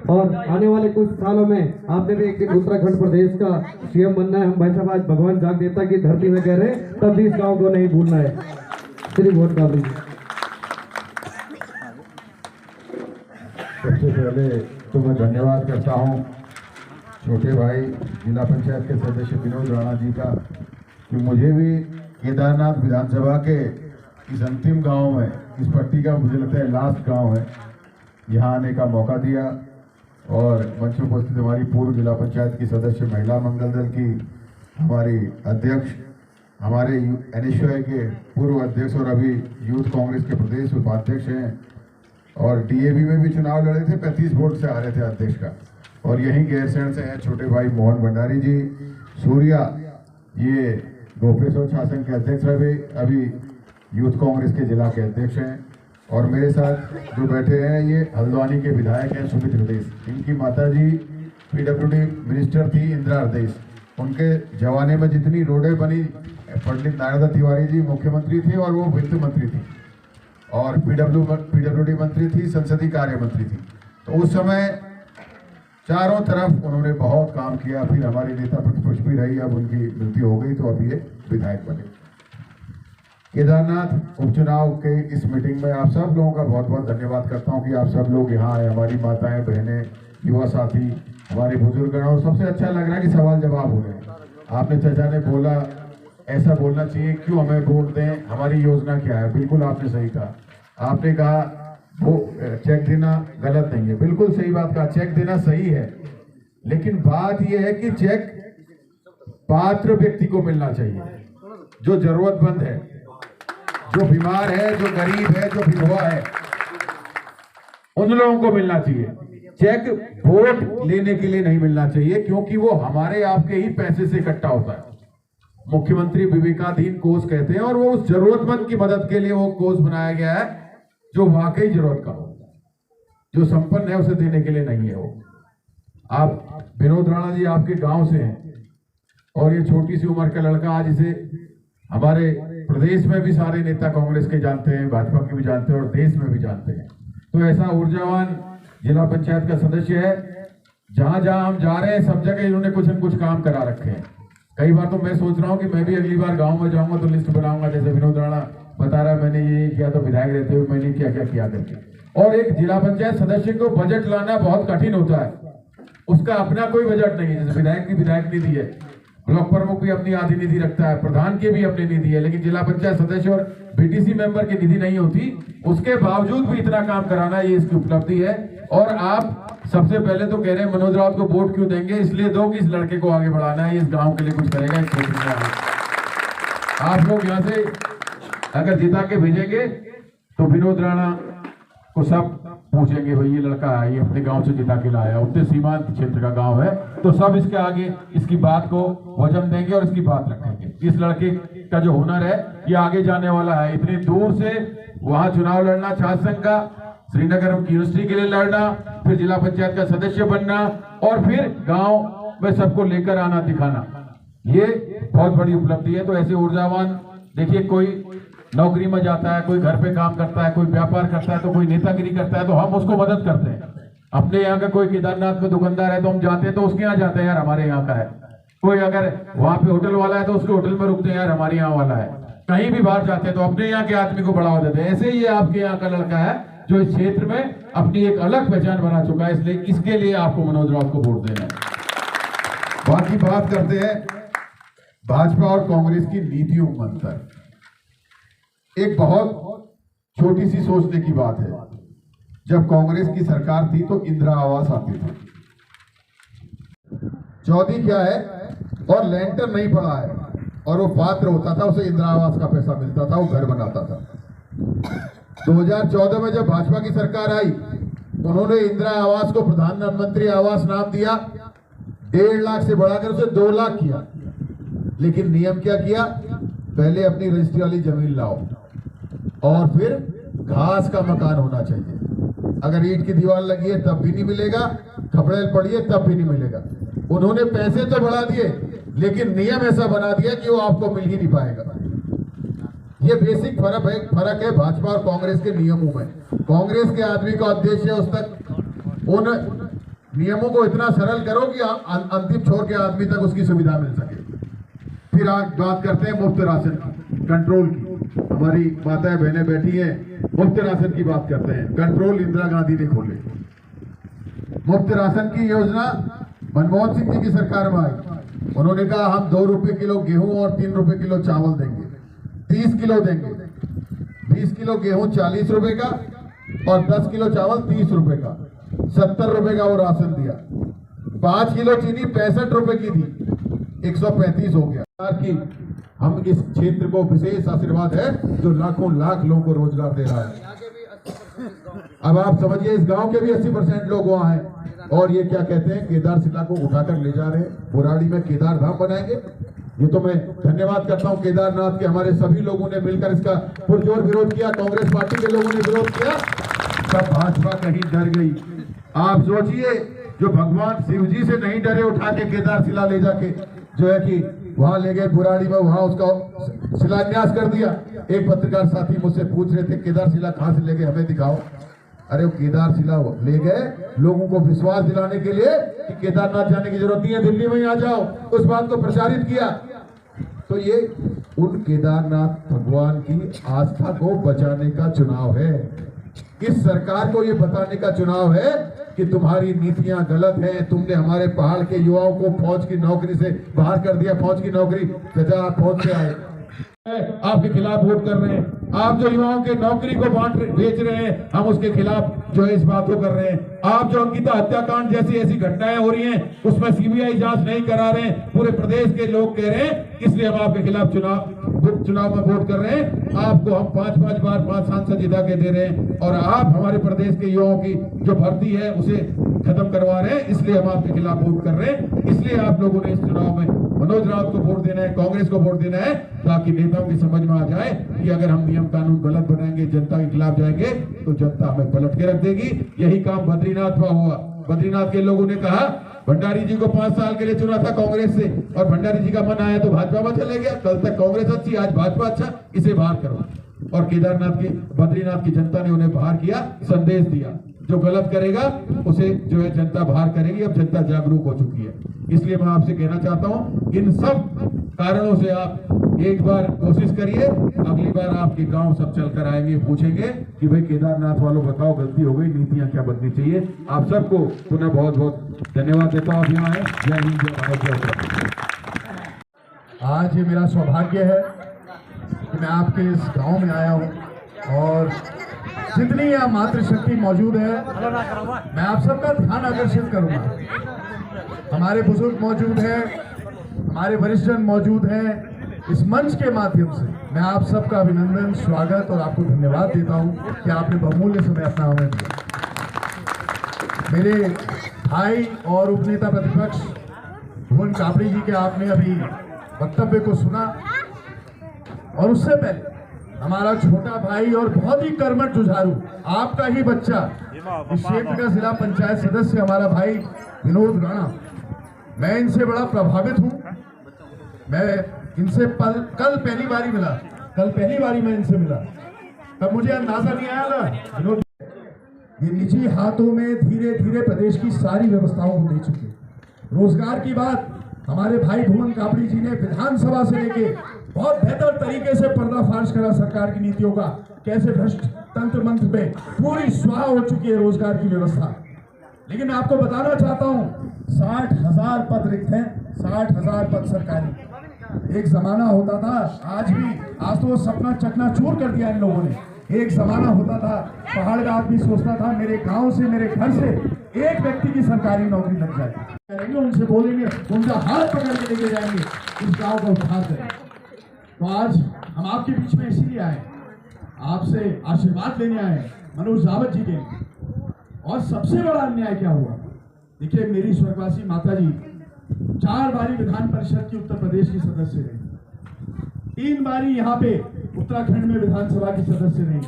और आने वाले कुछ सालों में आपने भी एक दिन उत्तराखंड प्रदेश का सीएम बनना है। हम भाई साहब आज भगवान जाग देवता की धरती में कह रहे हैं, तब भी इस गांव को नहीं भूलना है। श्री वोट डाल सबसे पहले तो मैं धन्यवाद करता हूं छोटे भाई जिला पंचायत के सदस्य विनोद राणा जी का कि मुझे भी केदारनाथ विधानसभा के इस अंतिम गांव में, इस पट्टी का मुझे लगता है लास्ट गांव है, यहाँ आने का मौका दिया। और मंच में उपस्थित हमारी पूर्व जिला पंचायत की सदस्य, महिला मंगल दल की हमारी अध्यक्ष, हमारे NSY के पूर्व अध्यक्ष और अभी यूथ कांग्रेस के प्रदेश उपाध्यक्ष हैं, और DAV में भी चुनाव लड़े थे, 35 वोट से हारे थे अध्यक्ष का। और यहीं गैरसैंण से हैं छोटे भाई मोहन भंडारी जी सूर्या, ये गोपेश्वर शासन के अध्यक्ष रहे, अभी यूथ कांग्रेस के जिला के अध्यक्ष हैं। और मेरे साथ जो बैठे हैं ये हल्द्वानी के विधायक हैं सुमित हृदयेश, इनकी माताजी PWD मिनिस्टर थी इंदिरा हृदयेश, उनके जमाने में जितनी रोडें बनी, पंडित नारायण दत्त तिवारी जी मुख्यमंत्री थे और वो वित्त मंत्री थी, और PWD मंत्री थी, संसदीय कार्य मंत्री थी। तो उस समय चारों तरफ उन्होंने बहुत काम किया। फिर हमारी नेता प्रतिपक्ष भी रही, अब उनकी मृत्यु हो गई तो अब ये विधायक बने। केदारनाथ उपचुनाव के इस मीटिंग में आप सब लोगों का बहुत बहुत धन्यवाद करता हूं कि आप सब लोग यहाँ आए, हमारी माताएं, बहनें, युवा साथी, हमारे बुजुर्ग। और सबसे अच्छा लग रहा है कि सवाल जवाब हो रहे हैं। आपने चाचा ने बोला ऐसा बोलना चाहिए, क्यों हमें वोट दें, हमारी योजना क्या है, बिल्कुल आपने सही कहा। आपने कहा वो चेक देना गलत नहीं है, बिल्कुल सही बात कहा, चेक देना सही है, लेकिन बात यह है कि चेक पात्र व्यक्ति को मिलना चाहिए, जो जरूरतमंद है, जो बीमार है, जो गरीब है, जो विधवा है, उन लोगों को मिलना चाहिए। चेक वोट लेने के लिए नहीं मिलना चाहिए, क्योंकि वो हमारे आपके ही पैसे से इकट्ठा होता है। मुख्यमंत्री विवेकाधीन कोष कहते हैं, और वो उस जरूरतमंद की मदद के लिए वो कोष बनाया गया है जो वाकई जरूरत का हो, जो संपन्न है उसे देने के लिए नहीं है। वो आप विनोद राणा जी आपके गांव से हैं, और ये छोटी सी उम्र का लड़का आज इसे हमारे प्रदेश में भी सारे नेता कांग्रेस के जानते हैं, भाजपा के भी जानते हैं, और देश में भी जानते हैं। तो ऐसा ऊर्जावान जिला पंचायत का सदस्य है, जहां जहां हम जा रहे हैं सब जगह इन्होंने कुछ न कुछ काम करा रखे हैं। कई बार तो मैं सोच रहा हूं कि मैं भी अगली बार गांव में जाऊंगा तो लिस्ट बनाऊंगा, जैसे विनोद राणा बता रहा है मैंने ये किया, तो विधायक रहते हुए मैंने क्या क्या किया करके। और एक जिला पंचायत सदस्य को बजट लाना बहुत कठिन होता है, उसका अपना कोई बजट नहीं है। जैसे विधायक की विधायक निधि है, ब्लॉक प्रमुख भी अपनी आधी निधि रखता है, प्रधान की भी अपनी निधि है, लेकिन जिला पंचायत सदस्य और BTC मेंबर की निधि नहीं होती। उसके बावजूद भी इतना काम कराना, ये इसकी उपलब्धि है। और आप सबसे पहले तो कह रहे हैं मनोज राउत को वोट क्यों देंगे, इसलिए दो कि इस लड़के को आगे बढ़ाना है, इस गांव के लिए कुछ करेगा, इस क्षेत्र में। आप लोग यहाँ से अगर जिता के भेजेंगे तो विनोद राणा को सब पूछेंगे, भाई ये लड़का है, ये अपने गांव से जिता के लाया, उत्तर सीमांत क्षेत्र का गांव है, तो सब इसके आगे इसकी बात को वजन देंगे और इसकी बात रखेंगे। इस लड़के का जो हुनर है ये आगे जाने वाला है। इतनी दूर से वहां चुनाव लड़ना, छात्र संघ का, श्रीनगर यूनिवर्सिटी के लिए लड़ना, फिर जिला पंचायत का सदस्य बनना, और फिर गांव में सबको लेकर आना, दिखाना, ये बहुत बड़ी उपलब्धि है। तो ऐसे ऊर्जावान, देखिए कोई नौकरी में जाता है, कोई घर पे काम करता है, कोई व्यापार करता है, तो कोई नेतागिरी करता है, तो हम उसको मदद करते हैं। अपने यहाँ का कोई केदारनाथ में दुकानदार है तो हम जाते हैं, तो उसके यहाँ जाते हैं, यार हमारे यहाँ का है। कोई अगर वहां पे होटल वाला है तो उसके होटल में रुकते हैं, यार हमारे यहाँ वाला है। कहीं भी बाहर जाते हैं तो अपने यहाँ के आदमी को बढ़ावा देते हैं। ऐसे ही आपके यहाँ का लड़का है जो इस क्षेत्र में अपनी एक अलग पहचान बना चुका है, इसलिए इसके लिए आपको मनोज राउत को वोट देना है। बाकी बात करते हैं भाजपा और कांग्रेस की नीतियों में अंतर। एक बहुत छोटी सी सोचने की बात है, जब कांग्रेस की सरकार थी तो इंदिरा आवास आती थी, चौधरी क्या है, और लेंटर नहीं पड़ा है, और वो पात्र होता था, उसे इंदिरा आवास का पैसा मिलता था, वो घर बनाता था। 2014 में जब भाजपा की सरकार आई, उन्होंने इंदिरा आवास को प्रधानमंत्री आवास नाम दिया, 1.5 लाख से बढ़ाकर उसे 2 लाख किया। लेकिन नियम क्या किया, पहले अपनी रजिस्ट्री वाली जमीन लाओ, और फिर घास का मकान होना चाहिए। अगर ईंट की दीवार लगी है तब भी नहीं मिलेगा, खपड़ेल पड़ी है तब भी नहीं मिलेगा। उन्होंने पैसे तो बढ़ा दिए, लेकिन नियम ऐसा बना दिया कि वो आपको मिल ही नहीं पाएगा। ये बेसिक फर्क है भाजपा और कांग्रेस के नियमों में। कांग्रेस के आदमी का उद्देश्य है उस तक उन नियमों को इतना सरल करो कि अंतिम छोर के आदमी तक उसकी सुविधा मिल सके। फिर आज बात करते हैं मुफ्त राशन की, कंट्रोल की। हमारी माताएं बहनें बैठी हैं, मुफ्त राशन की बात करते हैं। कंट्रोल इंदिरा गांधी ने खोले। मुफ्त राशन की योजना मनमोहन सिंह जी की सरकार में आई। उन्होंने कहा हम 2 रुपए किलो गेहूं और 3 रुपए किलो चावल देंगे, 30 किलो देंगे। 20 किलो गेहूं 40 रुपए का और 10 किलो चावल 30 रुपए का, 70 रुपए का वो राशन दिया। 5 किलो चीनी 65 रुपए की थी, 135 हो गया। कि हम इस क्षेत्र को विशेष आशीर्वाद है जो लाखों लाख लोगों को रोजगार दे रहा है। अब आप समझिए इस गांव के भी 80% लोग वहां हैं और ये क्या कहते हैं, केदारशिला को उठाकर ले जा रहे हैं, बुराड़ी में केदार धाम बनाएंगे। ये तो मैं धन्यवाद करता हूं केदारनाथ के, हमारे सभी लोगों ने मिलकर इसका पुरजोर विरोध किया। कांग्रेस पार्टी के लोगों ने विरोध किया, तब भाजपा कहीं डर गई। आप सोचिए जो भगवान शिव जी से नहीं डरे, उठा के केदारशिला ले जाके जो है कि वहां ले गए बुराड़ी में, वहां उसका शिलान्यास कर दिया। एक पत्रकार साथी मुझसे पूछ रहे थे केदारशिला कहां से ले गए, हमें दिखाओ। अरे वो केदारशिला ले गए लोगों को विश्वास दिलाने के लिए कि केदारनाथ जाने की जरूरत नहीं है, दिल्ली में ही आ जाओ, उस बात को प्रचारित किया। तो ये उन केदारनाथ भगवान की आस्था को बचाने का चुनाव है। इस सरकार को ये बताने का चुनाव है कि तुम्हारी नीतियां गलत हैं। तुमने हमारे पहाड़ के युवाओं को फौज की नौकरी से बाहर कर दिया, फौज की नौकरी। चाचा आप फौज से आए, आपके खिलाफ वोट कर रहे हैं। आप जो युवाओं के नौकरी को बेच रहे हैं, हम उसके खिलाफ जो है इस बात को कर रहे हैं। आप जो अंकिता हत्याकांड जैसी ऐसी घटनाएं हो रही हैं, उसमें सीबीआई जांच नहीं करा रहे हैं, पूरे प्रदेश के लोग कह रहे हैं, इसलिए हम आपके खिलाफ चुनाव में वोट कर रहे हैं। आपको हम 5-5 बार 5 सांसद जिता के दे रहे हैं और आप हमारे प्रदेश के युवाओं की जो भर्ती है उसे खत्म करवा रहे हैं, इसलिए हम आपके खिलाफ वोट कर रहे हैं। इसलिए आप लोगों ने इस चुनाव में मनोज राउत को वोट देना है, कांग्रेस को वोट देना है, ताकि नेताओं की समझ में आ जाए कि अगर हम नियम कानून गलत बनाएंगे, जनता के खिलाफ जाएंगे, तो जनता हमें पलट के रख देगी। यही काम बद्रीनाथ में हुआ। बद्रीनाथ के लोगों ने कहा भंडारी जी को 5 साल के लिए चुना था कांग्रेस से, और भंडारी जी का मन आया तो भाजपा में चले गया। कल तक कांग्रेस अच्छी, आज भाजपा अच्छा, इसे बाहर करो। और केदारनाथ की बद्रीनाथ की जनता ने उन्हें बाहर किया, संदेश दिया जो गलत करेगा उसे जो है जनता बाहर करेगी। अब जनता जागरूक हो चुकी है। इसलिए मैं आपसे कहना चाहता हूं, इन सब कारणों से आप एक बार कोशिश करिए, अगली बार आपके गांव सब चलकर आएंगे, पूछेंगे कि भाई केदारनाथ वालों बताओ गलती हो गई, नीतियां क्या बदलनी चाहिए। आप सबको पुनः बहुत बहुत धन्यवाद देता हूं। आप यहाँ आए, जय हिंद, जय भारत, जय उत्तराखंड। आज ये मेरा सौभाग्य है कि मैं आपके इस गांव में आया हूं और जितनी यहाँ मातृशक्ति मौजूद है, मैं आप सबका ध्यान आकर्षित करूंगा। हमारे बुजुर्ग मौजूद हैं, हमारे वरिष्ठजन मौजूद हैं। इस मंच के माध्यम से मैं आप सबका अभिनंदन, स्वागत और आपको धन्यवाद देता हूं कि आपने बहुमूल्य समय अपना हमें दिया। मेरे भाई और उपनेता प्रतिपक्ष भुवन कापड़ी जी के आपने अभी वक्तव्य को सुना, और उससे पहले हमारा छोटा भाई और बहुत ही कर्मठ जुझारू आपका ही बच्चा, इस क्षेत्र का जिला पंचायत सदस्य हमारा भाई विनोद राणा, मैं इनसे बड़ा प्रभावित हूं। मैं इनसे कल पहली बारी मैं इनसे मिला, तब मुझे अंदाजा नहीं आया था विनोद ये निजी हाथों में धीरे धीरे प्रदेश की सारी व्यवस्थाओं को दे चुके। रोजगार की बात हमारे भाई भुवन कापड़ी जी ने विधानसभा से लेके बहुत बेहतर तरीके से पर्दाफाश करा सरकार की नीतियों का, कैसे भ्रष्ट तंत्र मंत्र में पूरी स्वाहा हो चुकी है रोजगार की व्यवस्था। लेकिन मैं आपको बताना चाहता हूं 60,000 पद रिक्त हैं, 60,000 पद सरकारी। एक जमाना होता था, आज तो वो सपना चकनाचूर कर दिया इन लोगों ने। एक जमाना होता था, पहाड़ का आदमी सोचता था मेरे गांव से, मेरे घर से एक व्यक्ति की सरकारी नौकरी लग जाए, करेंगे उनसे बोलेंगे, उनका हाथ पकड़ के लेके जाएंगे, इस गांव का उद्धार करें। तो आज हम आपके बीच में इसीलिए आए, आपसे आशीर्वाद लेने आए मनोज रावत जी के लिए। और सबसे बड़ा अन्याय क्या हुआ, देखिए मेरी स्वर्गवासी माता जी 4 बारी विधान परिषद की उत्तर प्रदेश की सदस्य रही, 3 बारी यहाँ पे उत्तराखंड में विधानसभा की सदस्य रही,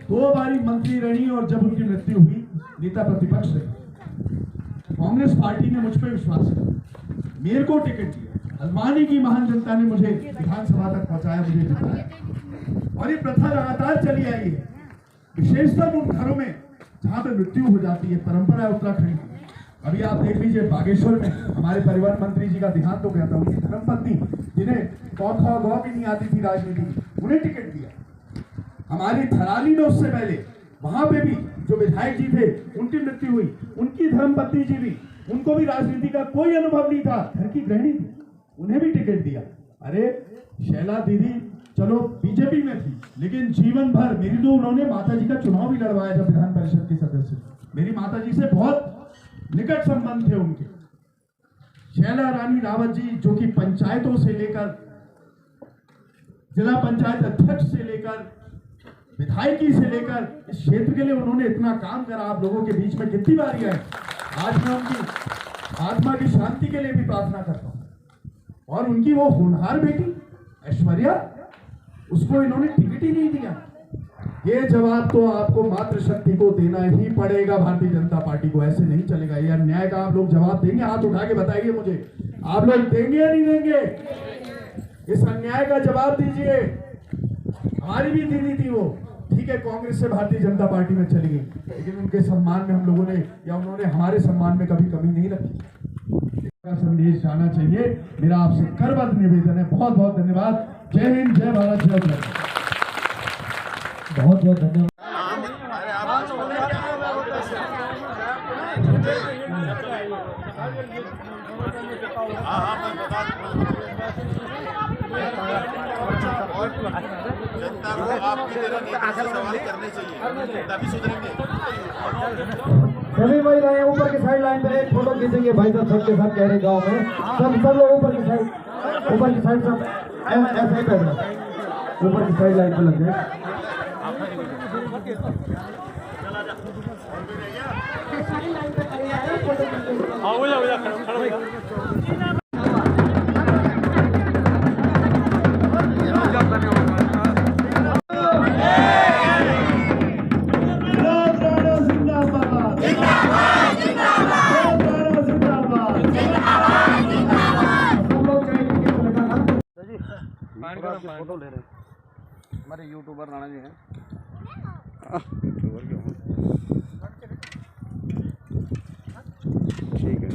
2 बारी मंत्री रही, और जब उनकी मृत्यु हुई नेता प्रतिपक्ष रही। कांग्रेस पार्टी ने मुझ पर विश्वास किया, मेरे को टिकट दिया, हल्द्वानी की महान जनता ने मुझे विधानसभा तक पहुंचाया, मुझे जिताया। और ये प्रथा लगातार चली आई है, विशेषतः उन घरों में जहां पे मृत्यु हो जाती है। परंपरा है उत्तराखंड की, अभी आप देख लीजिए बागेश्वर में हमारे परिवहन मंत्री जी का देहांत हो गया था, उनकी धर्मपत्नी जिन्हें कौ भी नहीं आती थी राजनीति की, उन्हें टिकट दिया। हमारी थराली में उससे पहले वहां पे भी जो विधायक जी थे उनकी मृत्यु हुई, उनकी धर्मपत्नी जी भी, उनको भी राजनीति का कोई अनुभव नहीं था, घर की गृहिणी थी, उन्हें भी टिकट दिया। अरे शैला दीदी चलो बीजेपी में थी, लेकिन जीवन भर मेरी तो उन्होंने माता जी का चुनाव भी लड़वाया जब विधान परिषद के सदस्य। मेरी माता जी से बहुत निकट संबंध थे उनके। शैला रानी रावत जी जो कि पंचायतों से लेकर जिला पंचायत अध्यक्ष से लेकर विधायकी से लेकर इस क्षेत्र के लिए उन्होंने इतना काम करा, आप लोगों के बीच में कितनी बारी आए। आज मैं उनकी आत्मा की शांति के लिए भी प्रार्थना करता हूं। और उनकी वो होनहार बेटी ऐश्वर्या, उसको इन्होंने टिकट ही नहीं दिया। ये जवाब तो आपको मातृशक्ति को देना ही पड़ेगा, भारतीय जनता पार्टी को। ऐसे नहीं चलेगा। ये अन्याय का आप लोग जवाब देंगे? हाथ उठा के बताइए मुझे, आप लोग देंगे या नहीं देंगे? इस अन्याय का जवाब दीजिए। हमारी भी दीदी थी वो, ठीक है, कांग्रेस से भारतीय जनता पार्टी में चली गई, लेकिन उनके सम्मान में हम लोगों ने या उन्होंने हमारे सम्मान में कभी कमी नहीं रखी। का संदेश जाना चाहिए, मेरा आपसे करबद्ध निवेदन है। बहुत बहुत धन्यवाद। जय हिंद, जय भारत, जय जय। बहुत बहुत धन्यवाद। जनता को आपकी तरह नेता से सवाल करने चाहिए, तभी सुधरेंगे। सभी महिलाएं ऊपर की साइड लाइन पर एक फोटो खींचेंगे भाई साहब सबके साथ कह रहे गाँव में। सब लोग ऊपर की साइड सब ऐसे ही बैठना, ऊपर की साइड लाइन पर लग जाए। फोटो ले रहे हैं हमारे यूट्यूबर राणा जी हैं। ठीक है।